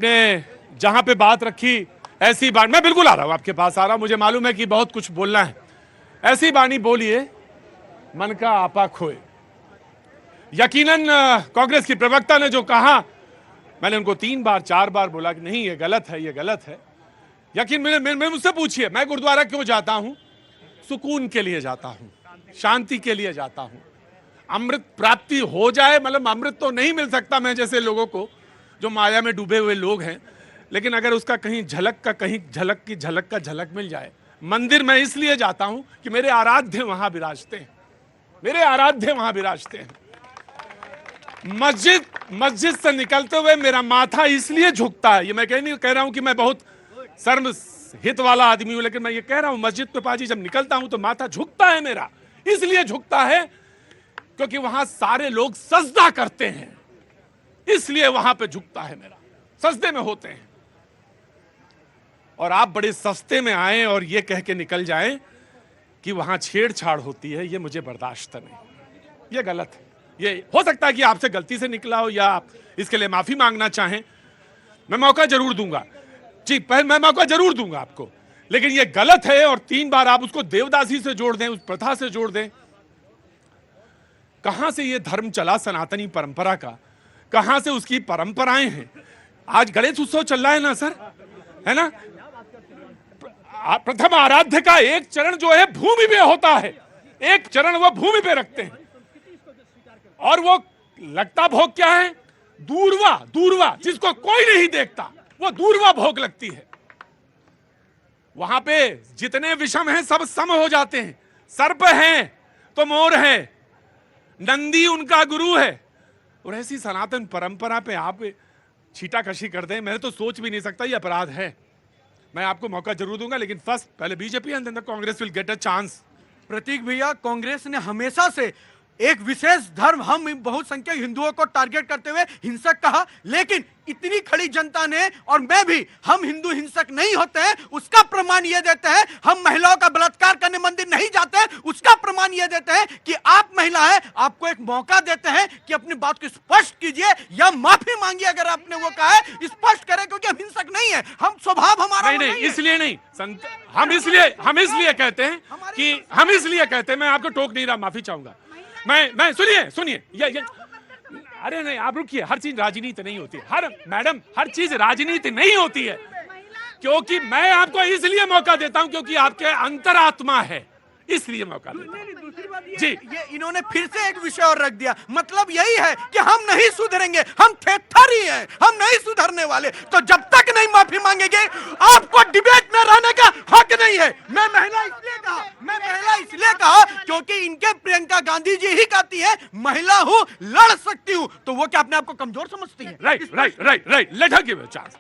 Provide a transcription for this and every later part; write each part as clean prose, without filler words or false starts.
आपने जहां पे बात रखी ऐसी बात, मैं बिल्कुल आ रहा हूं आपके पास आ रहा हूं, मुझे मालूम है कि बहुत कुछ बोलना है। ऐसी बानी बोलिए मन का आपा खोए। यकीनन कांग्रेस की प्रवक्ता ने जो कहा, मैंने उनको 3 बार 4 बार बोला कि नहीं ये गलत है, ये गलत है। यकीन मैं मुझसे पूछिए, मैं गुरुद्वारा क्यों जाता हूं? सुकून के लिए जाता हूं, शांति के लिए जाता हूं। अमृत प्राप्ति हो जाए, मतलब अमृत तो नहीं मिल सकता मैं जैसे लोगों को जो माया में डूबे हुए लोग हैं, लेकिन अगर उसका कहीं झलक का झलक मिल जाए। मंदिर में इसलिए जाता हूं कि मेरे आराध्य वहां विराजते हैं, मेरे आराध्य वहां विराजते हैं। मस्जिद से निकलते हुए मेरा माथा इसलिए झुकता है, ये मैं नहीं कह रहा हूं कि मैं बहुत सर्व हित वाला आदमी हूं, लेकिन मैं ये कह रहा हूं मस्जिद पे पाजी जब निकलता हूं तो माथा झुकता है मेरा। इसलिए झुकता है क्योंकि वहां सारे लोग सजदा करते हैं, इसलिए वहां पे झुकता है मेरा, सजदे में होते हैं। और आप बड़े सस्ते में आए और ये कह के निकल जाएं कि वहां छेड़छाड़ होती है, ये मुझे बर्दाश्त नहीं, ये गलत है। ये हो सकता है कि आपसे गलती से निकला हो या आप इसके लिए माफी मांगना चाहें, मैं मौका जरूर दूंगा जी, मैं मौका जरूर दूंगा आपको, लेकिन ये गलत है। और 3 बार आप उसको देवदासी से जोड़ दें, उस प्रथा से जोड़ दें। कहां से ये धर्म चला सनातनी परंपरा का, कहां से उसकी परंपराएं हैं। आज गणेश उत्सव चल रहा है ना सर, है ना? प्रथम आराध्य का एक चरण जो है भूमि पे होता है, एक चरण वो भूमि पे रखते हैं, और वो लगता भोग क्या है? दूरवा, जिसको कोई नहीं देखता, वो दूरवा भोग लगती है। वहां पे जितने विषम हैं सब सम हो जाते हैं। सर्प हैं तो मोर है, नंदी उनका गुरु है। और ऐसी सनातन परंपरा पे आप छीटाकशी कर दें, मैं तो सोच भी नहीं सकता, ये अपराध है। मैं आपको मौका जरूर दूंगा, लेकिन फर्स्ट पहले BJP and then the Congress will get a chance. Prateek भैया, कांग्रेस ने हमेशा से एक विशेष धर्म, हम बहुसंख्यक हिंदुओं को टारगेट करते हुए हिंसक कहा, लेकिन इतनी खड़ी जनता ने और मैं भी, हम हिंदू हिंसक नहीं होते हैं उसका प्रमाण ये देते हैं। हम महिलाओं का बलात्कार करने मंदिर नहीं जाते हैं उसका प्रमाण ये देते हैं कि आप महिला हैं, आपको एक मौका देते हैं कि अपनी बात को स्पष्ट कीजिए या माफी मांगिए अगर आपने वो कहा है, स्पष्ट करें, क्योंकि हम हिंसक नहीं है, हम स्वभाव हमारा नहीं, इसलिए नहीं, हम इसलिए कहते हैं कि हम इसलिए कहते हैं, मैं आपको टोक नहीं रहा, माफी चाहूंगा मैं सुनिए ये अरे नहीं, आप रुकिए। हर चीज राजनीति नहीं होती है, मैडम हर चीज राजनीति नहीं होती है। क्योंकि मैं आपको इसलिए मौका देता हूं क्योंकि आपके अंतरात्मा है, इसलिए मौका देता हूं जी। ये इन्होंने फिर से एक विषय और रख दिया, मतलब यही है कि हम नहीं सुधरेंगे, हम थेथर ही हैं, हम नहीं सुधरने वाले। तो जब तक नहीं माफी मांगेंगे आपको डिबेट में रहने का हक नहीं है। मैं महिला इसलिए कहा क्योंकि इनके प्रियंका गांधी जी ही कहती है महिला हूं, लड़ सकती हूं, तो वो क्या अपने आप को कमजोर समझती है? Right, let her give a chance.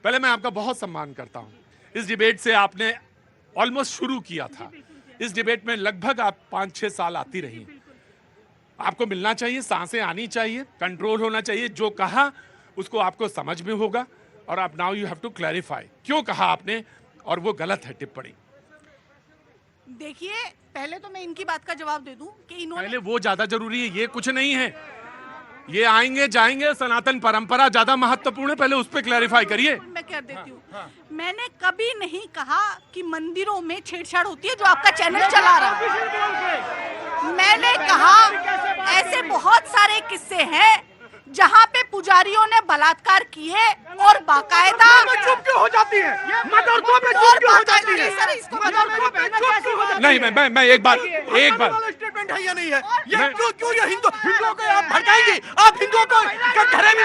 पहले मैं आपका बहुत सम्मान करता हूं। इस डिबेट से आपने ऑलमोस्ट शुरू किया था, इस डिबेट में लगभग आप 5-6 साल आती रही। आपको मिलना चाहिए, सांसें आनी चाहिए, कंट्रोल होना चाहिए। जो कहा उसको आपको समझ में होगा, और आप now you have to clarify क्यों कहा आपने, और वो गलत है टिप्पणी। देखिए, पहले तो मैं इनकी बात का जवाब दे दूं कि इन्होंने, पहले वो ज्यादा जरूरी है, ये कुछ नहीं है। ये आएंगे जाएंगे, सनातन परंपरा ज्यादा महत्वपूर्ण है, पहले उस पर क्लैरिफाई करिए। मैं कर देती हूँ। मैंने कभी नहीं कहा कि मंदिरों में छेड़छाड़ होती है, जो आपका चैनल चला रहा है। मैंने कहा ऐसे बहुत सारे किस्से हैं जहाँ पे पुजारियों ने बलात्कार किए और बाकायदा चुप क्यों हो जाती है? मदरसों में चुप क्यों हो जाती है? नहीं, मैं एक बार स्टेटमेंट है या नहीं है? ये क्यों ये हिंदुओं को आप भड़काएंगे? आप हिंदुओं को घरे में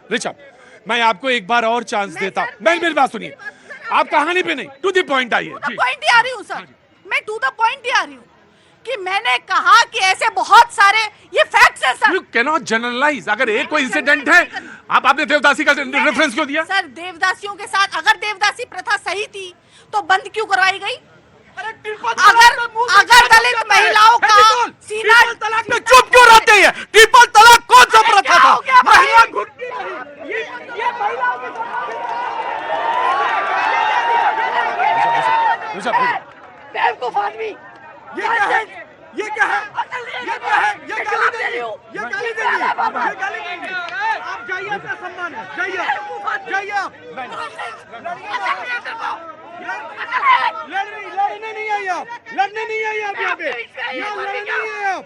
ऋषभ, मैं आपको एक बार और चांस देता। मेरी बात सुनिए, आप कहानी पे नहीं, टू द पॉइंट आइए। पॉइंट ही आ रही हूँ सर, मैं टू द पॉइंट ही आ रही हूँ कि मैंने कहा कि ऐसे बहुत सारे ये फैक्ट्स हैं सर। You cannot generalize। अगर एक कोई इंसिडेंट है, आपने देवदासी का रेफरेंस क्यों दिया? सर, देवदासियों के साथ अगर देवदासी प्रथा सही थी तो बंद क्यों करवाई गई? अगर दलित महिलाओं का सीना तलाक में चुप क्यों रहते हैं? ट्रिपल तलाक कौन सा प्रथा था? महिला घुटती बेवकूफ आदमी, ये क्या है? ये क्या है? ये क्या है? ये गाली देंगे, ये गाली देंगे, ये गाली देंगे। आप जाइए, अपना सम्मान है, जाइए, जाइए आप। लड़ने नहीं आई आप, लड़ने नहीं आई आप यहाँ पे, यहाँ लड़ने नहीं आई आप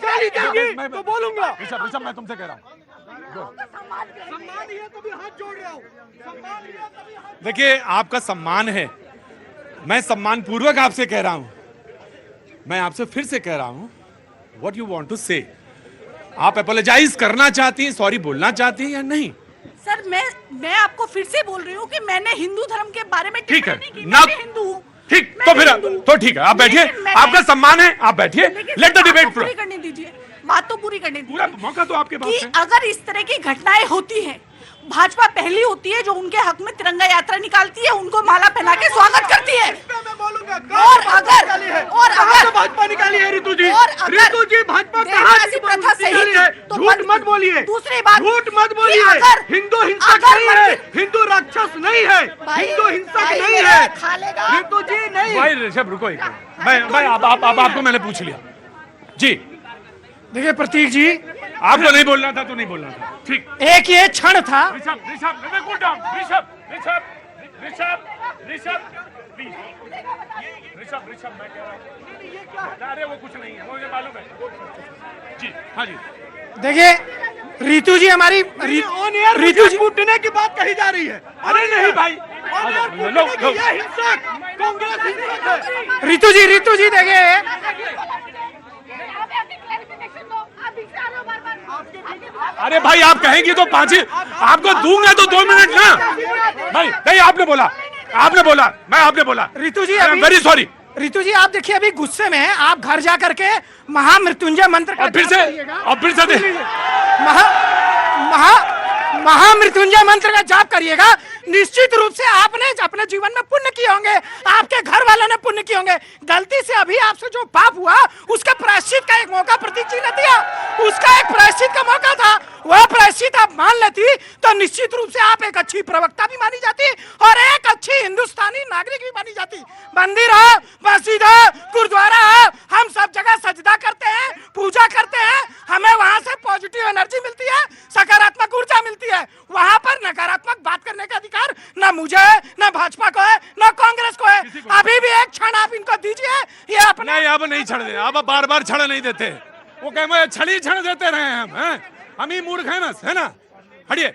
गाली देंगे तो बोलूंगा। ऋषभ मैं तुमसे कह रहा हूँ, सम्मान ही है तभी हाथ जोड़ रहा हूँ, सम्मान ही है तभी हाथ। देखिए आपका सम्मान है, मैं सम्मान पूर्वक आपसे कह रहा हूं, मैं आपसे फिर से कह रहा हूं, व्हाट यू वांट टू से, आप अपोलोजाइज करना चाहती हैं, सॉरी बोलना चाहती हैं या नहीं? सर मैं आपको फिर से बोल रही हूँ कि मैंने हिंदू धर्म के बारे में ठीक है, टिप्पणी नहीं की। ना मैं भी हिंदू हूँ। ठीक, मैं तो भी फिर हिंदू हूँ। तो ठीक है, आप बैठिए, आपका सम्मान है, आप बैठिए, लेकिन लेट द बात तो डिबेट पूरी करने दीजिए, बात तो पूरी करने दीजिए। पूरा मौका तो आपके पास कि है। अगर इस तरह की घटनाएं होती हैं, भाजपा पहली होती है जो उनके हक में तिरंगा यात्रा निकालती है, उनको माला पहना के स्वागत करती है। मैं बोलूंगा और अगर भाजपा निकाली है ऋतु जी, और अगर ऋतु जी भाजपा कहाँ देशवासी प्रथा सही है? तो झूठ मत बोलिए, दूसरी बात झूठ मत कि बोलिए। अगर- हिंदू हिंसक अगर नहीं है, मंदिर- हिंदू राक्षस नहीं है, भाई- हिंदू हिंसक भाई नहीं मेरा है खा लेगा। ऋतु जी नहीं। भाई ऋषभ रुको एक मिनट। मैं आपको मैंने पूछ लिया जी, देखिए प्रतीक जी, आपको नहीं बोलना था तो नहीं बोलना था, ठीक। एक ये क्षण था, ऋषभ कूल डाउन, ऋषभ मैं कह रहा हूँ, अरे वो कुछ नहीं है, मुझे मालूम है जी। हाँ जी, देखिए रितु जी हमारी ऋतु जी कूटने की बात कही जा रही है। अरे नहीं भाई, लो, ये हिंसक कांग्रेस हिंसक है। रितु जी देखिए, अरे भाई आप कहेंगी तो 5 ही, आपको दूंगा तो 2 मिनट ना भाई। नहीं आपने बोला, आपने बोला Ritu ji I am very sorry. Ritu ji आप देखिए अभी गुस्से में हैं, आप घर जा करके महामृत्युंजय मंत्र का और फिर जाप से करिएगा। महामृत्युंजय मंत्र का जाप करिएगा, निश्चित रूप से आपने अपने जीवन में पुण्य किए होंगे, आपके घर वालों ने पुण्य किए होंगे। गलती से अभी आपसे जो पाप हुआ उसका प्रायश्चित का एक मौका प्रतीक जी ने दिया, उसका एक प्रायश्चित का मौका था, वह प्रायश्चित आप मान लेती तो निश्चित रूप से आप एक अच्छी प्रवक्ता भी मानी जाती और एक अच्छी हिंदुस्तानी नागरिक भी मानी जाती। मंदिर हो, मस्जिद हो, गुरुद्वारा हो, हम सब जगह सजदा करते हैं, पूजा करते हैं, हमें वहां से पॉजिटिव एनर्जी मिलती है, सकारात्मक ऊर्जा मिलती है। वहां पर नकारात्मक बात करने का अधिकार न मुझे है, न भाजपा को है, न कांग्रेस को है। अभी भी एक क्षण आप इनको दीजिए, ये अपने नहीं अब नहीं छड़ दे, अब बार छड़ नहीं देते, वो कहे छड़ी छड़ देते रहे हम ही मूर्ख हैं बस, है ना। हटिए।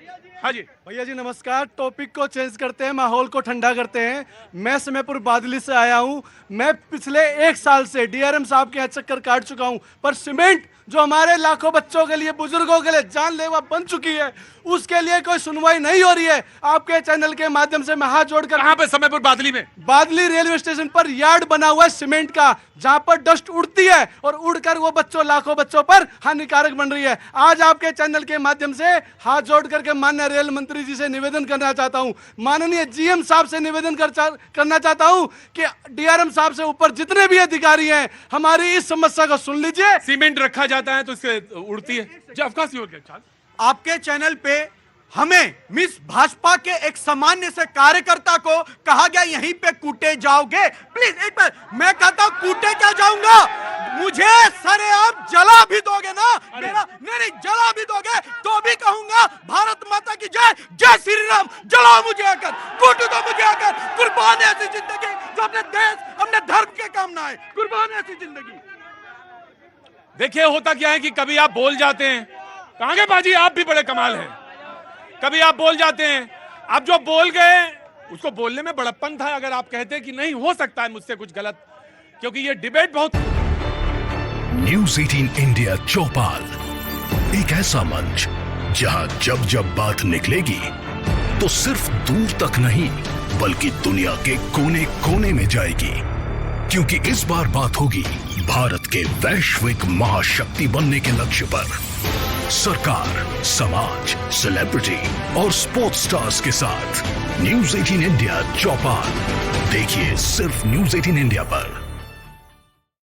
हाँ जी भैया जी नमस्कार। टॉपिक को चेंज करते हैं, माहौल को ठंडा करते हैं। मैं समयपुर बादली से आया हूं। मैं पिछले 1 साल से डीआरएम साहब के यहाँ चक्कर काट चुका हूं, पर सीमेंट जो हमारे लाखों बच्चों के लिए, बुजुर्गों के लिए जानलेवा बन चुकी है, उसके लिए कोई सुनवाई नहीं हो रही है। आपके चैनल के माध्यम से मैं हाथ जोड़कर, कहाँ पे? समयपुर बादली में, बादली रेलवे स्टेशन पर यार्ड बना हुआ है सीमेंट का, जहां पर डस्ट उड़ती है और उड़कर वो लाखों बच्चों पर हानिकारक बन रही है। आज आपके चैनल के माध्यम से हाथ जोड़ करके माननीय रेल मंत्री जी से निवेदन करना चाहता हूं, माननीय जीएम साहब से निवेदन करना चाहता हूं कि डीआरएम साहब से ऊपर जितने भी अधिकारी हैं, हमारी इस समस्या को सुन लीजिए। सीमेंट रखा जाता है तो इससे उड़ती है जी, of course you will get. आपके चैनल पे हमें मिस भाजपा के एक सामान्य से कार्यकर्ता को कहा गया यहीं पे कूटे जाओगे। प्लीज एक बार मैं कहता हूं कूटे क्या जाऊंगा, मुझे सरेआम जला भी दोगे ना, मेरा नहीं जला भी दोगे तो भी कहूंगा भारत माता की जय, जय श्री राम। जलाओ मुझे आकर, कूटो तो मुझे आकर। कुर्बान है ऐसी जिंदगी जो अपने देश अपने धर्म के काम ना आए, कुर्बान है ऐसी जिंदगी। देखिए होता क्या है कि कभी आप बोल जाते हैं, कहाँ गए बाजी, आप भी बड़े कमाल हैं, कभी आप बोल जाते हैं, आप जो बोल गए उसको बोलने में बड़प्पन था। अगर आप कहते कि नहीं हो सकता है मुझसे कुछ गलत, क्योंकि ये डिबेट बहुत। न्यूज़ 18 इंडिया चौपाल, एक ऐसा मंच जहां जब जब बात निकलेगी तो सिर्फ दूर तक नहीं बल्कि दुनिया के कोने कोने में जाएगी, क्योंकि इस बार बात होगी भारत के वैश्विक महाशक्ति बनने के लक्ष्य पर। सरकार, समाज, सेलिब्रिटी और स्पोर्ट्स स्टार्स के साथ न्यूज़ 18 इंडिया चौपाल देखिए सिर्फ न्यूज़ 18 इंडिया पर।